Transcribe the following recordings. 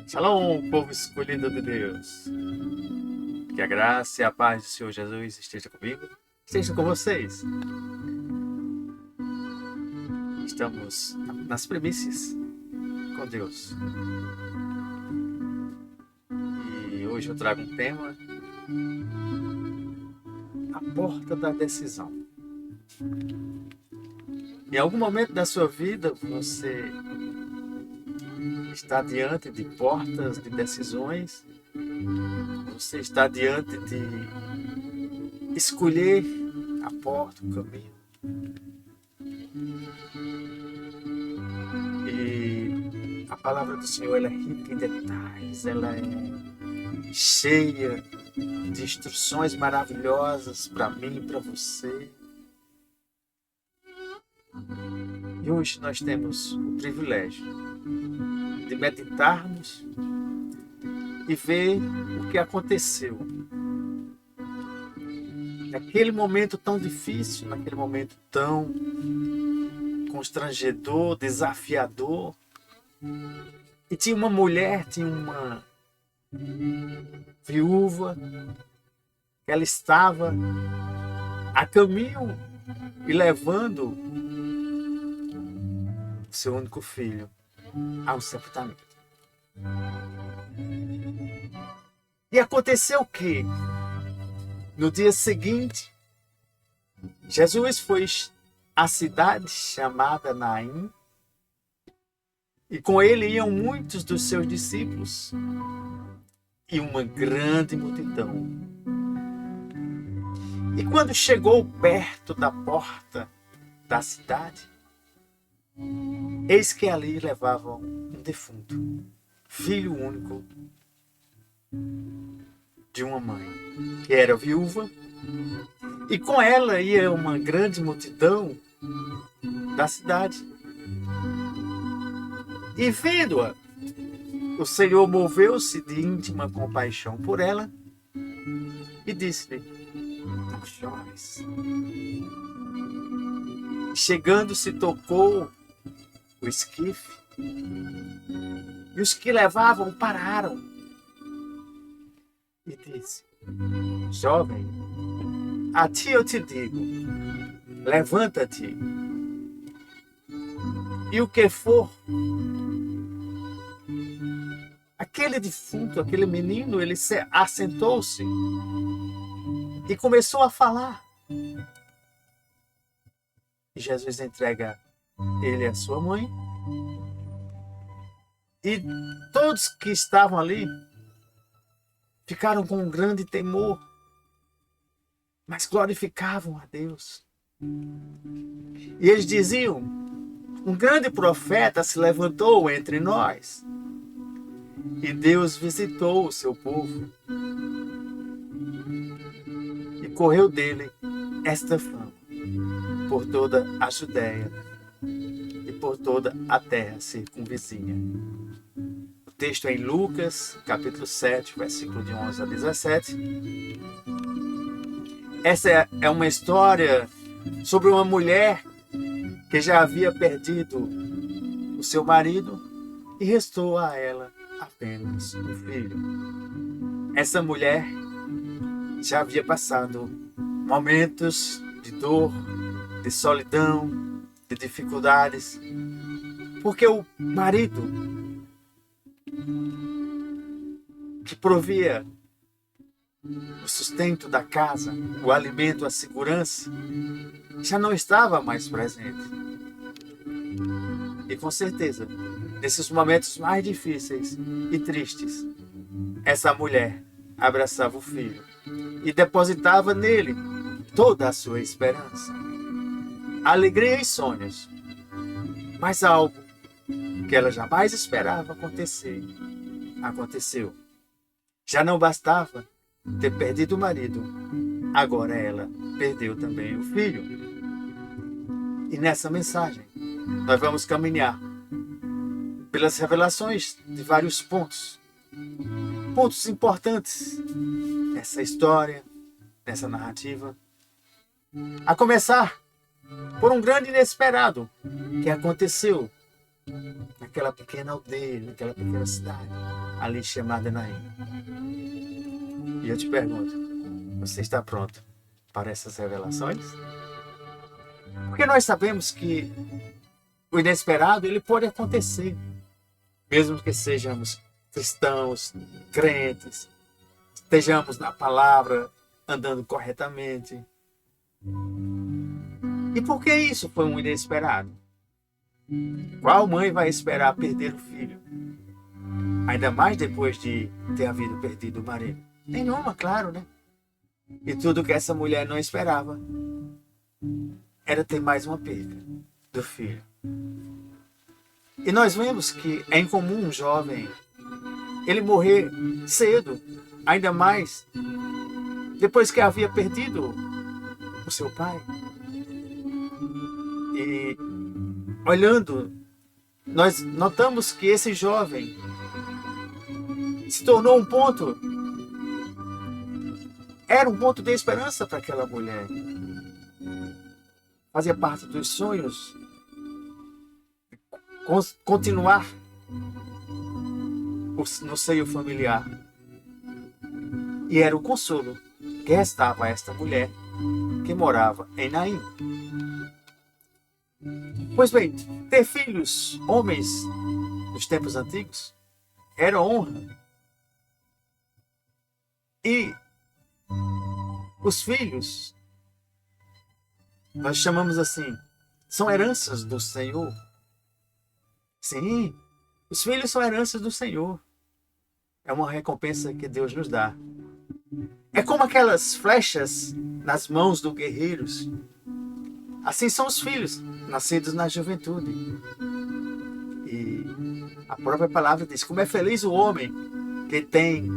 Shalom, povo escolhido de Deus. Que a graça e a paz do Senhor Jesus esteja comigo, esteja com vocês. Estamos nas primícias com Deus. E hoje eu trago um tema: a porta da decisão. Em algum momento da sua vida você está diante de portas de decisões, você está diante de escolher a porta, o caminho. E a palavra do Senhor ela é rica em detalhes, ela é cheia de instruções maravilhosas para mim e para você. E hoje nós temos o privilégio de meditarmos e ver o que aconteceu naquele momento tão difícil, naquele momento tão constrangedor, desafiador. E tinha uma mulher, tinha uma viúva, ela estava a caminho e levando o seu único filho ao sepultamento. E aconteceu o quê? No dia seguinte, Jesus foi à cidade chamada Naim, e com ele iam muitos dos seus discípulos e uma grande multidão. E quando chegou perto da porta da cidade, eis que ali levavam um defunto, filho único de uma mãe, que era viúva, e com ela ia uma grande multidão da cidade. E vendo-a, o Senhor moveu-se de íntima compaixão por ela e disse-lhe: não chores. Chegando-se, tocou o esquife, e os que levavam pararam. E disse: jovem, a ti eu te digo, levanta-te. E o que for, aquele defunto, aquele menino, ele assentou-se e começou a falar. E Jesus entrega ele à sua mãe. E todos que estavam ali ficaram com um grande temor, mas glorificavam a Deus. E eles diziam: um grande profeta se levantou entre nós, e Deus visitou o seu povo. E correu dele esta fama por toda a Judéia e por toda a terra circunvizinha. O texto é em Lucas, capítulo 7, versículo de 11 a 17. Essa é uma história sobre uma mulher que já havia perdido o seu marido e restou a ela apenas um filho. Essa mulher já havia passado momentos de dor, de solidão, de dificuldades, porque o marido que provia o sustento da casa, o alimento, a segurança, já não estava mais presente. E com certeza, nesses momentos mais difíceis e tristes, essa mulher abraçava o filho e depositava nele toda a sua esperança, alegria e sonhos. Mas algo que ela jamais esperava acontecer, aconteceu. Já não bastava ter perdido o marido, agora ela perdeu também o filho. E nessa mensagem, nós vamos caminhar pelas revelações de vários pontos importantes nessa história, nessa narrativa. A começar por um grande inesperado que aconteceu naquela pequena aldeia, naquela pequena cidade. ali chamada Naim. E eu te pergunto, você está pronto para essas revelações? Porque nós sabemos que o inesperado ele pode acontecer, mesmo que sejamos cristãos, crentes, estejamos na palavra, andando corretamente. E por que isso foi um inesperado? Qual mãe vai esperar perder o filho? Ainda mais depois de ter havido perdido o marido. Nenhuma, claro, né? E tudo que essa mulher não esperava era ter mais uma perda do filho. E nós vemos que é incomum um jovem ele morrer cedo, ainda mais depois que havia perdido o seu pai. E olhando, nós notamos que esse jovem se tornou era um ponto de esperança para aquela mulher. Fazia parte dos sonhos continuar no seio familiar. E era o consolo que restava a esta mulher que morava em Naim. Pois bem, ter filhos, homens, nos tempos antigos, era honra. E os filhos, nós chamamos assim, são heranças do Senhor. Sim, os filhos são heranças do Senhor. É uma recompensa que Deus nos dá. É como aquelas flechas nas mãos dos guerreiros. Assim são os filhos, nascidos na juventude. E a própria palavra diz, como é feliz o homem que tem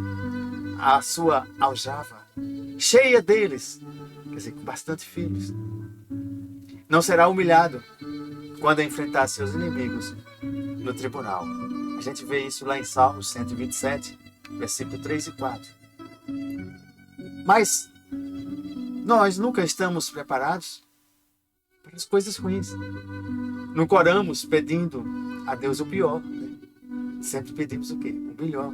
a sua aljava cheia deles, quer dizer, com bastante filhos. Não será humilhado quando enfrentar seus inimigos no tribunal. A gente vê isso lá em Salmos 127, versículo 3 e 4. Mas nós nunca estamos preparados para as coisas ruins. Nunca oramos pedindo a Deus o pior, né? Sempre pedimos o quê? O melhor.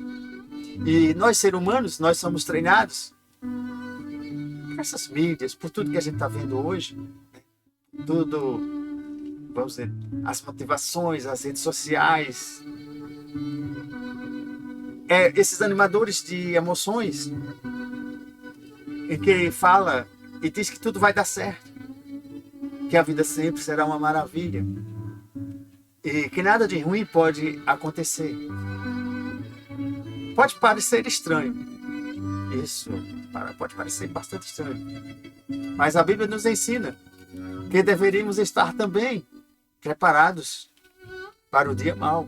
E nós, seres humanos, nós somos treinados por essas mídias, por tudo que a gente está vendo hoje. Tudo, vamos dizer, as motivações, as redes sociais. Esses animadores de emoções em que fala e diz que tudo vai dar certo. Que a vida sempre será uma maravilha. E que nada de ruim pode acontecer. Pode parecer estranho. Isso pode parecer bastante estranho. Mas a Bíblia nos ensina que deveríamos estar também preparados para o dia mau.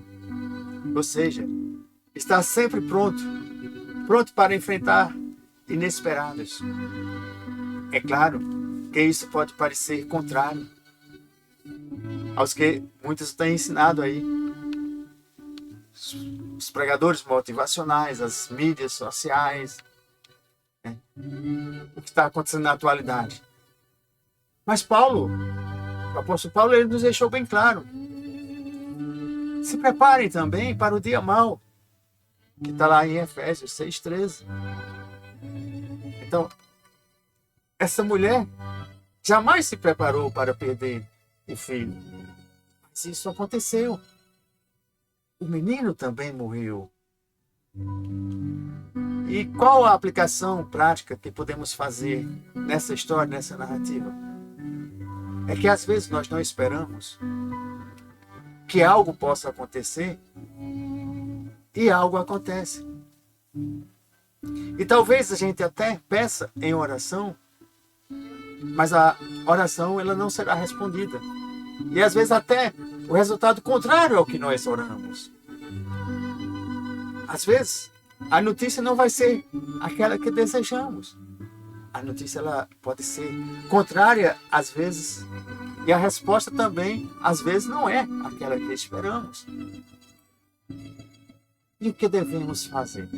Ou seja, estar sempre pronto para enfrentar inesperados. É claro que isso pode parecer contrário aos que muitos têm ensinado aí. Os pregadores motivacionais, as mídias sociais, né? O que está acontecendo na atualidade. Mas o apóstolo Paulo, ele nos deixou bem claro. Se preparem também para o dia mau, que está lá em Efésios 6,13. Então, essa mulher jamais se preparou para perder o filho. Mas isso aconteceu. O menino também morreu. E qual a aplicação prática que podemos fazer nessa história, nessa narrativa? É que às vezes nós não esperamos que algo possa acontecer e algo acontece. E talvez a gente até peça em oração, mas a oração ela não será respondida. E às vezes até o resultado contrário ao que nós oramos. Às vezes a notícia não vai ser aquela que desejamos. A notícia ela pode ser contrária às vezes. E a resposta também, às vezes, não é aquela que esperamos. E o que devemos fazer?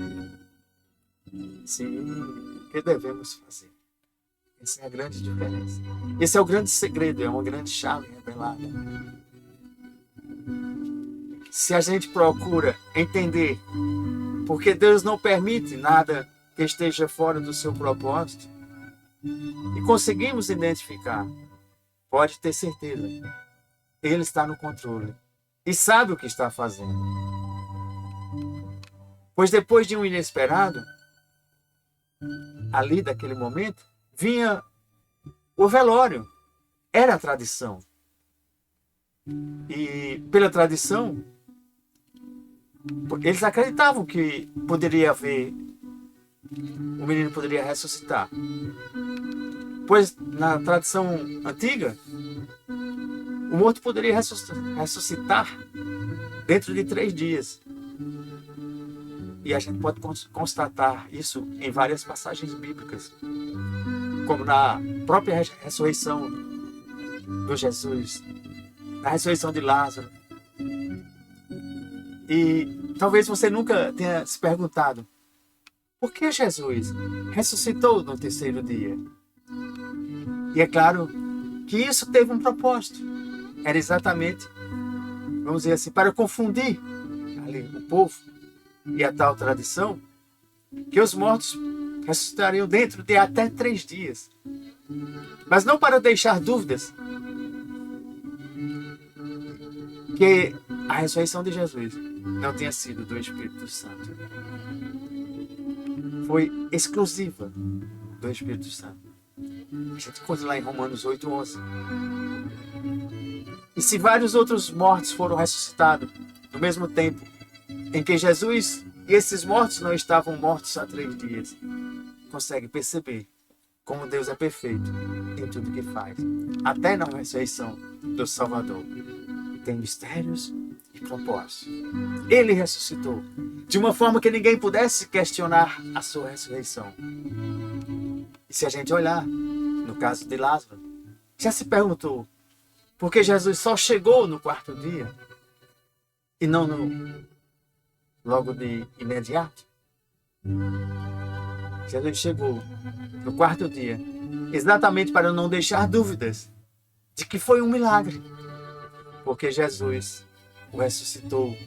Sim, o que devemos fazer? Essa é a grande diferença. Esse é o grande segredo, é uma grande chave revelada. Se a gente procura entender Porque Deus não permite nada que esteja fora do seu propósito. E conseguimos identificar. Pode ter certeza. Ele está no controle. E sabe o que está fazendo. Pois depois de um inesperado, ali daquele momento, vinha o velório. Era a tradição. E pela tradição, eles acreditavam que poderia haver, o menino poderia ressuscitar. Pois na tradição antiga, o morto poderia ressuscitar dentro de 3 dias. E a gente pode constatar isso em várias passagens bíblicas. Como na própria ressurreição do Jesus, na ressurreição de Lázaro. E talvez você nunca tenha se perguntado: por que Jesus ressuscitou no 3º dia? E é claro que isso teve um propósito. Era exatamente, vamos dizer assim, para confundir ali o povo e a tal tradição, que os mortos ressuscitariam dentro de até 3 dias. Mas não para deixar dúvidas que a ressurreição de Jesus não tinha sido do Espírito Santo. Foi exclusiva do Espírito Santo. A gente conta lá em Romanos 8:11. E se vários outros mortos foram ressuscitados no mesmo tempo em que Jesus e esses mortos não estavam mortos há 3 dias, consegue perceber como Deus é perfeito em tudo que faz. Até na ressurreição do Salvador tem mistérios e propósitos. Ele ressuscitou de uma forma que ninguém pudesse questionar a sua ressurreição. E se a gente olhar no caso de Lázaro, já se perguntou por que Jesus só chegou no 4º dia e não logo de imediato? Jesus chegou no 4º dia exatamente para não deixar dúvidas de que foi um milagre, porque Jesus o ressuscitou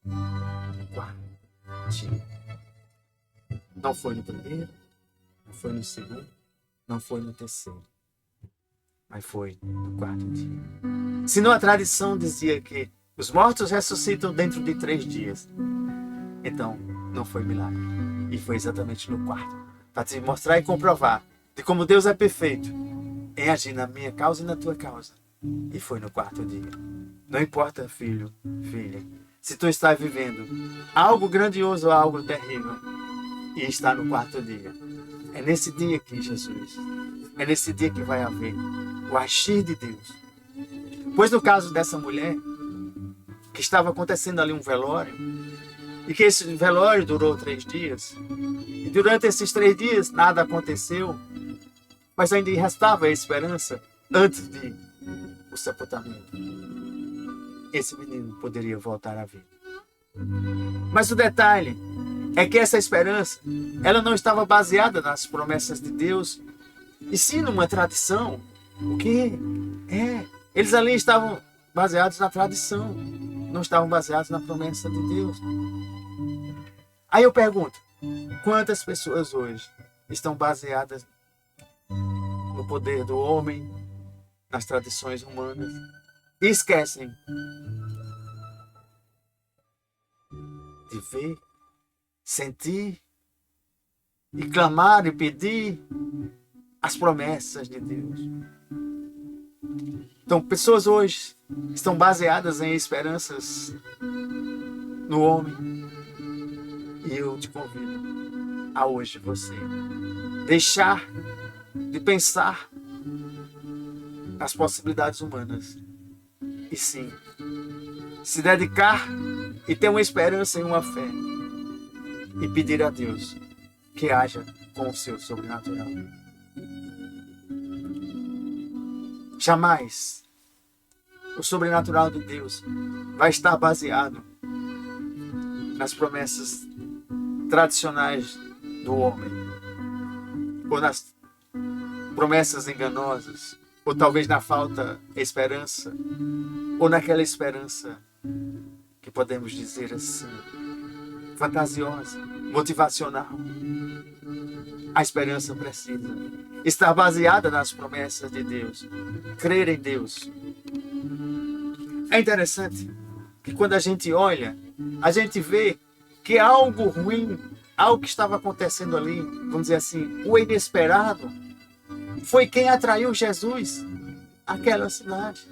no 4º dia. Não foi no 1º, não foi no 2º, não foi no 3º, mas foi no 4º dia. Senão a tradição dizia que os mortos ressuscitam dentro de 3 dias. Então, não foi milagre. E foi exatamente no 4º. Para te mostrar e comprovar de como Deus é perfeito em agir na minha causa e na tua causa. E foi no 4º dia. Não importa, filho, filha, se tu estás vivendo algo grandioso ou algo terrível e está no 4º dia. É nesse dia que Jesus, é nesse dia que vai haver o agir de Deus. Pois no caso dessa mulher, que estava acontecendo ali um velório, e que esse velório durou 3 dias, e durante esses 3 dias nada aconteceu, mas ainda restava a esperança antes de o sepultamento. Esse menino poderia voltar à vida. Mas o detalhe é que essa esperança, ela não estava baseada nas promessas de Deus, e sim numa tradição. O quê? Eles ali estavam baseados na tradição, não estavam baseados na promessa de Deus. Aí eu pergunto, quantas pessoas hoje estão baseadas no poder do homem, nas tradições humanas, e esquecem de ver, sentir e clamar e pedir as promessas de Deus? Então, pessoas hoje estão baseadas em esperanças no homem. E eu te convido a hoje você deixar de pensar nas possibilidades humanas e sim se dedicar e ter uma esperança e uma fé e pedir a Deus que haja com o seu sobrenatural. Jamais o sobrenatural de Deus vai estar baseado nas promessas tradicionais do homem, ou nas promessas enganosas, ou talvez na falta de esperança, ou naquela esperança que podemos dizer assim, fantasiosa, motivacional. A esperança precisa estar baseada nas promessas de Deus. Crer em Deus. É interessante que quando a gente olha, a gente vê que algo ruim, algo que estava acontecendo ali, vamos dizer assim, o inesperado, foi quem atraiu Jesus àquela cidade.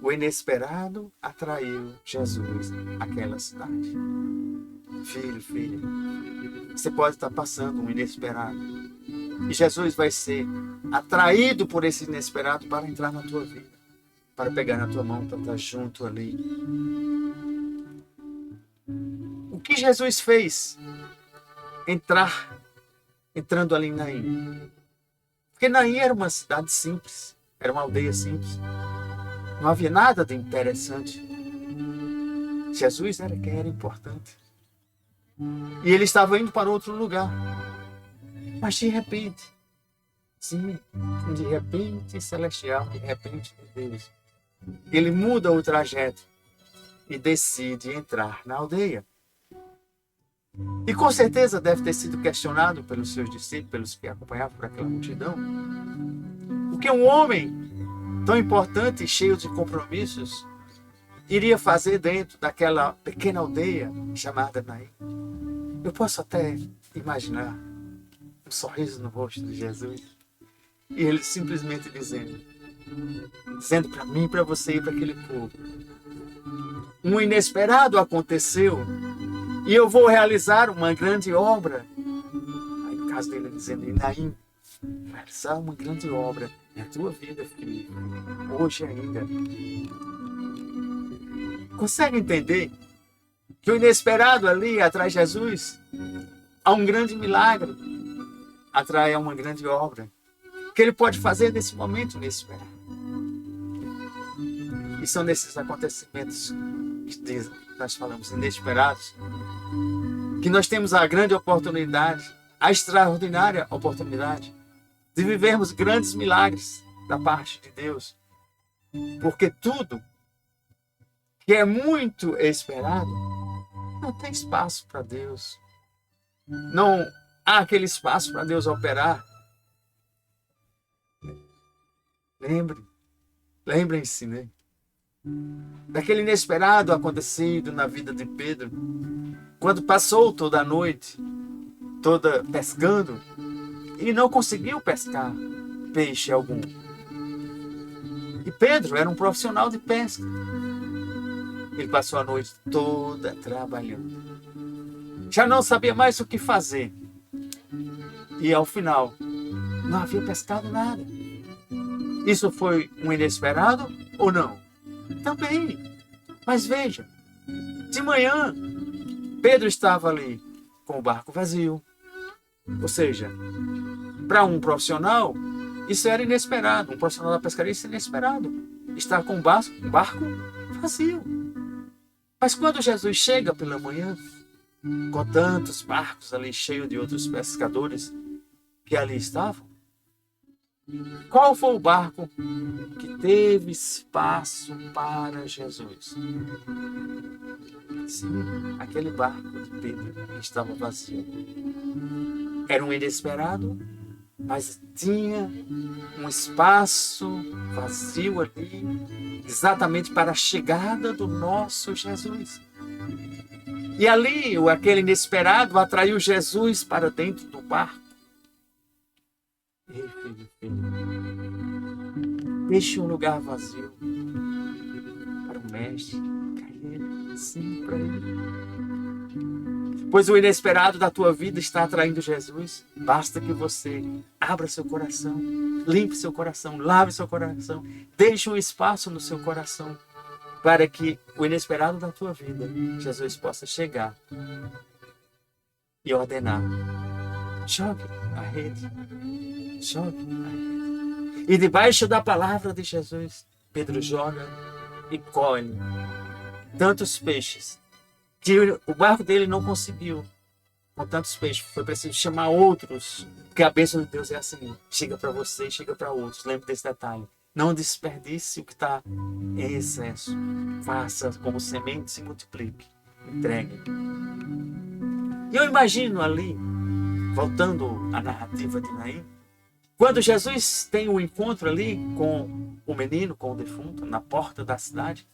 O inesperado atraiu Jesus àquela cidade. Filho, filha, você pode estar passando um inesperado. E Jesus vai ser atraído por esse inesperado para entrar na tua vida, para pegar na tua mão, para estar junto ali. O que Jesus fez? Entrando ali em Naim. Porque Naim era uma cidade simples, era uma aldeia simples. Não havia nada de interessante. Jesus era quem era importante. E ele estava indo para outro lugar. Mas de repente, sim, de repente celestial, de repente de Deus, ele muda o trajeto e decide entrar na aldeia. E com certeza deve ter sido questionado pelos seus discípulos, pelos que acompanhavam por aquela multidão. O que um homem tão importante e cheio de compromissos iria fazer dentro daquela pequena aldeia chamada Naim? Eu posso até imaginar um sorriso no rosto de Jesus e ele simplesmente dizendo para mim, para você e para aquele povo: um inesperado aconteceu e eu vou realizar uma grande obra. Aí no caso dele dizendo: Naim, realizar uma grande obra na tua vida, filho, hoje ainda. Consegue entender que o inesperado ali atrai Jesus a um grande milagre, atrai a uma grande obra que ele pode fazer nesse momento inesperado? E são nesses acontecimentos que nós falamos inesperados que nós temos a grande oportunidade, a extraordinária oportunidade de vivermos grandes milagres da parte de Deus. Porque tudo que é muito esperado não tem espaço para Deus. Não há aquele espaço para Deus operar. Lembrem-se, né? Daquele inesperado acontecido na vida de Pedro, quando passou toda a noite, toda pescando, e não conseguiu pescar peixe algum. E Pedro era um profissional de pesca. Ele passou a noite toda trabalhando. Já não sabia mais o que fazer. E ao final, não havia pescado nada. Isso foi um inesperado ou não? Também. Mas veja, de manhã, Pedro estava ali com o barco vazio. Ou seja, para um profissional, isso era inesperado. Um profissional da pescaria, isso é inesperado. Estar com o barco vazio. Mas quando Jesus chega pela manhã, com tantos barcos ali cheios de outros pescadores que ali estavam, qual foi o barco que teve espaço para Jesus? Sim, aquele barco de Pedro estava vazio. Era um inesperado, mas tinha um espaço vazio ali, exatamente para a chegada do nosso Jesus. E ali, aquele inesperado atraiu Jesus para dentro do barco. Ei, filho, deixe um lugar vazio para o mestre, para ele, sim, para ele. Pois o inesperado da tua vida está atraindo Jesus. Basta que você abra seu coração, limpe seu coração, lave seu coração, deixe um espaço no seu coração para que o inesperado da tua vida, Jesus, possa chegar e ordenar: jogue a rede, jogue a rede. E debaixo da palavra de Jesus, Pedro joga e colhe tantos peixes que o barco dele não conseguiu com tantos peixes. Foi preciso chamar outros, porque a bênção de Deus é assim: chega para você, chega para outros. Lembre desse detalhe. Não desperdice o que está em excesso. Faça como semente se multiplique. entregue. E eu imagino ali, voltando à narrativa de Naim, quando Jesus tem um encontro ali com o menino, com o defunto, na porta da cidade.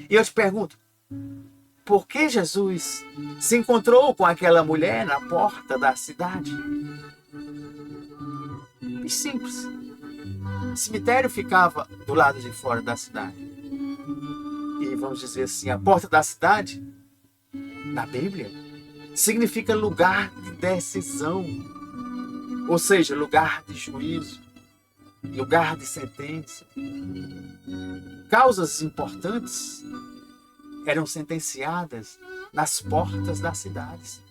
E eu te pergunto, por que Jesus se encontrou com aquela mulher na porta da cidade? E simples. O cemitério ficava do lado de fora da cidade. E vamos dizer assim, a porta da cidade, na Bíblia, significa lugar de decisão. Ou seja, lugar de juízo, lugar de sentença. Causas importantes eram sentenciadas nas portas das cidades.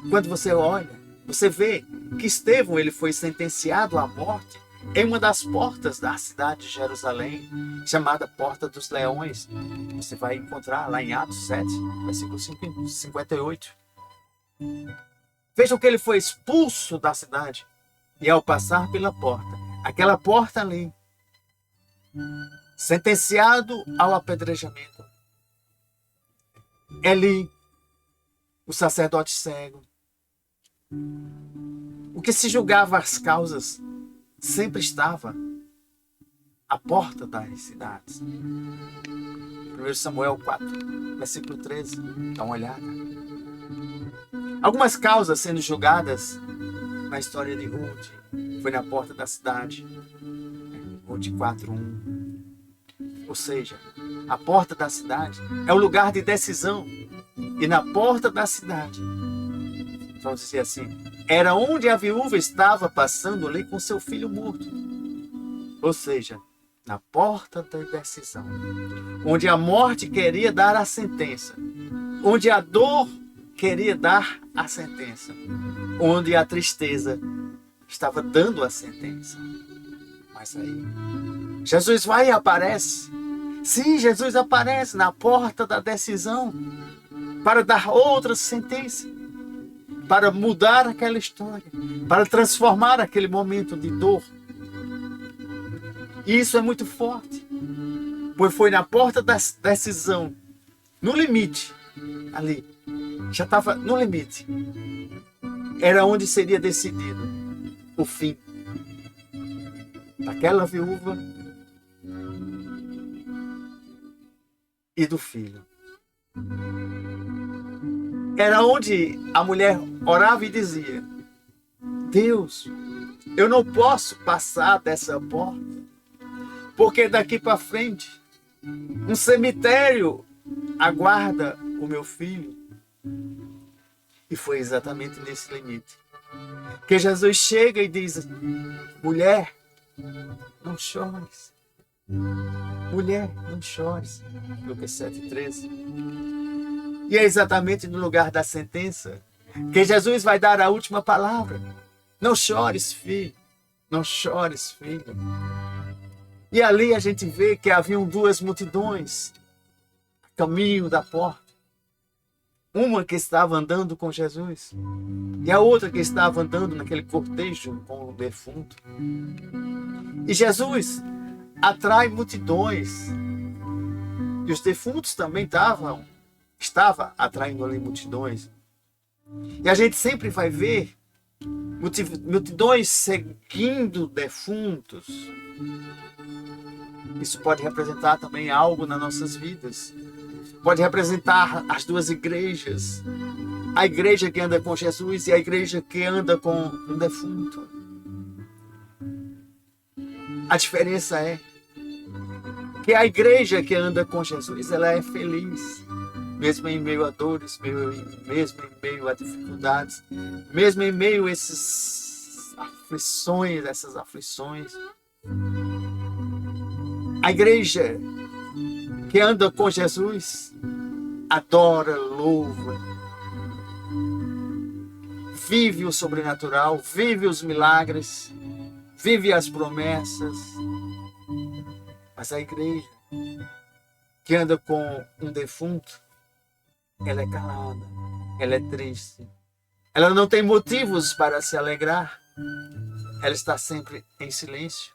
Quando você olha, você vê que Estevão ele foi sentenciado à morte em uma das portas da cidade de Jerusalém, chamada Porta dos Leões. Você vai encontrar lá em Atos 7, versículo 58. Vejam que ele foi expulso da cidade e ao passar pela porta, aquela porta ali, sentenciado ao apedrejamento. Eli, o sacerdote cego, o que se julgava as causas, sempre estava à porta das cidades. 1 Samuel 4, versículo 13. Dá uma olhada. Algumas causas sendo julgadas na história de Ruth. Foi na porta da cidade. Ruth 4:1. Ou seja, a porta da cidade é o lugar de decisão. E na porta da cidade, vamos dizer assim, era onde a viúva estava passando ali com seu filho morto. Ou seja, na porta da decisão, onde a morte queria dar a sentença, onde a dor queria dar a sentença, onde a tristeza estava dando a sentença. Mas aí, Jesus vai e aparece. Sim, Jesus aparece na porta da decisão para dar outra sentença, para mudar aquela história, para transformar aquele momento de dor. E isso é muito forte, pois foi na porta da decisão, no limite, ali, já estava no limite, era onde seria decidido o fim daquela viúva e do filho. Era onde a mulher orava e dizia: Deus, eu não posso passar dessa porta, porque daqui para frente um cemitério aguarda o meu filho. E foi exatamente nesse limite que Jesus chega e diz: mulher, não chores. Mulher, não chores. Lucas 7:13. E é exatamente no lugar da sentença que Jesus vai dar a última palavra. Não chores, filho. Não chores, filho. E ali a gente vê que haviam duas multidões a caminho da porta. Uma que estava andando com Jesus e a outra que estava andando naquele cortejo com o defunto. E Jesus atrai multidões. E os defuntos também estava atraindo ali multidões. E a gente sempre vai ver multidões seguindo defuntos. Isso pode representar também algo nas nossas vidas. Pode representar as duas igrejas. A igreja que anda com Jesus e a igreja que anda com um defunto. A diferença é que a igreja que anda com Jesus, ela é feliz. Mesmo em meio a dores, mesmo em meio a dificuldades, mesmo em meio a essas aflições. A igreja que anda com Jesus adora, louva, vive o sobrenatural, vive os milagres, vive as promessas. Mas a igreja que anda com um defunto, ela é calada, ela é triste, ela não tem motivos para se alegrar, ela está sempre em silêncio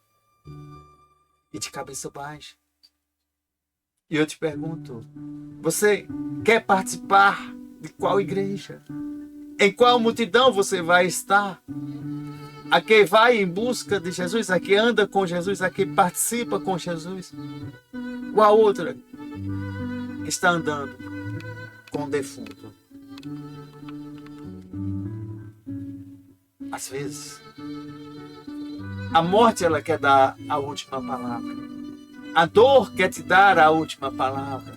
e de cabeça baixa. E eu te pergunto, você quer participar de qual igreja? Em qual multidão você vai estar? A que vai em busca de Jesus, a que anda com Jesus, a que participa com Jesus? Ou a outra que está andando com o defunto? Às vezes, a morte ela quer dar a última palavra. A dor quer te dar a última palavra.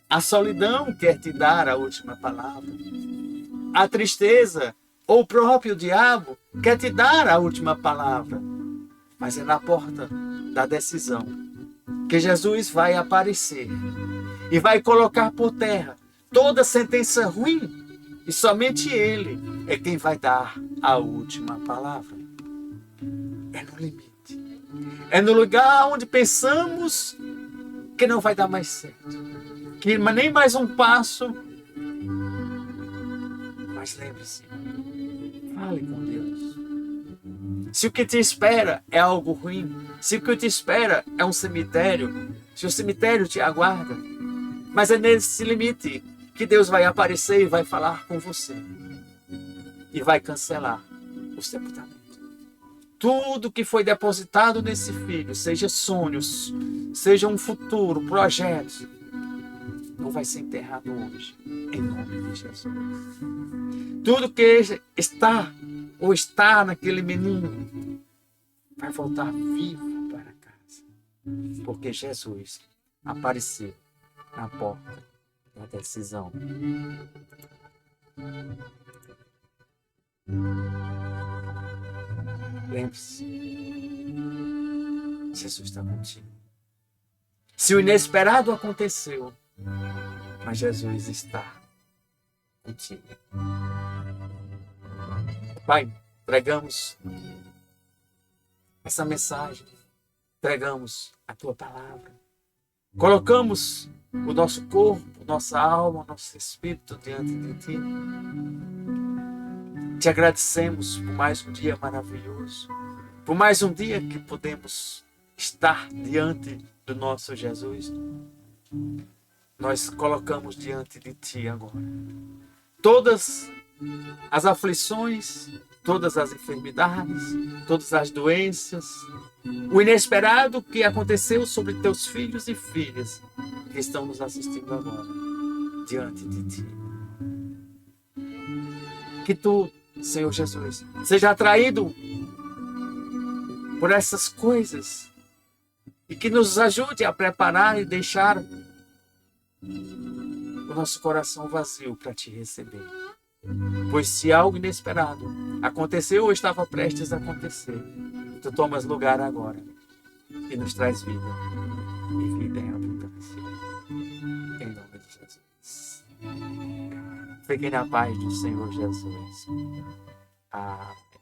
A solidão quer te dar a última palavra. A tristeza ou o próprio diabo quer te dar a última palavra. Mas é na porta da decisão que Jesus vai aparecer e vai colocar por terra toda sentença ruim. E somente Ele é quem vai dar a última palavra. É no limite. É no lugar onde pensamos que não vai dar mais certo. Que nem mais um passo. Mas lembre-se, fale com Deus. Se o que te espera é algo ruim, se o que te espera é um cemitério, se o cemitério te aguarda, mas é nesse limite que Deus vai aparecer e vai falar com você. E vai cancelar o sepultamento. Tudo que foi depositado nesse filho, seja sonhos, seja um futuro, projetos, não vai ser enterrado hoje, em nome de Jesus. Tudo que está ou está naquele menino vai voltar vivo para casa, porque Jesus apareceu na porta da decisão. Lembre-se, Jesus está contigo. Se o inesperado aconteceu, mas Jesus está contigo. Pai, pregamos essa mensagem, pregamos a Tua palavra, colocamos o nosso corpo, nossa alma, nosso espírito diante de Ti. Te agradecemos por mais um dia maravilhoso, por mais um dia que podemos estar diante do nosso Jesus. Nós colocamos diante de Ti agora todas as aflições, todas as enfermidades, todas as doenças, o inesperado que aconteceu sobre Teus filhos e filhas que estão nos assistindo agora, diante de Ti. Que Tu, Senhor Jesus, seja atraído por essas coisas e que nos ajude a preparar e deixar o nosso coração vazio para Te receber. Pois se algo inesperado aconteceu ou estava prestes a acontecer, Tu tomas lugar agora e nos traz vida e vida em abundância. Em nome de Jesus. Fiquem na paz do Senhor Jesus. Amém.